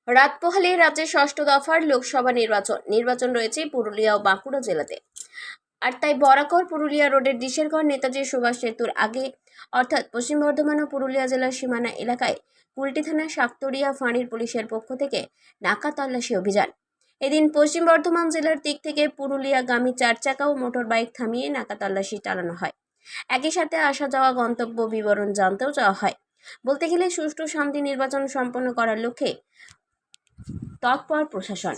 রাত পোহালে রাজ্যের ষষ্ঠ দফার লোকসভা নির্বাচন রয়েছে পুরুলিয়া ও বাঁকুড়া জেলাতে। আর তাই বরাকর পুরুলিয়া রোডের ডিশেরগড় নেতাজি সুভাষ সেতুর আগে অর্থাৎ পশ্চিম বর্ধমান ও পুরুলিয়া জেলার সীমানা এলাকায় কুলটি থানার শাকতরিয়া ফাঁড়ির পুলিশের পক্ষ থেকে নাকা তল্লাশি অভিযান। এদিন পশ্চিম বর্ধমান জেলার দিক থেকে পুরুলিয়াগামী 4 চাকা ও মোটর বাইক থামিয়ে নাকা তল্লাশি চালানো হয়। একই সাথে আসা যাওয়া গন্তব্য বিবরণ জানতেও চাওয়া হয়। বলতে গেলে সুষ্ঠু শান্তি নির্বাচন সম্পন্ন করার লক্ষ্যে তৎপর প্রশাসন।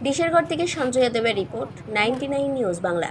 ডিশেরগড় থেকে সঞ্জয় দেবের রিপোর্ট, 99 নিউজ বাংলা।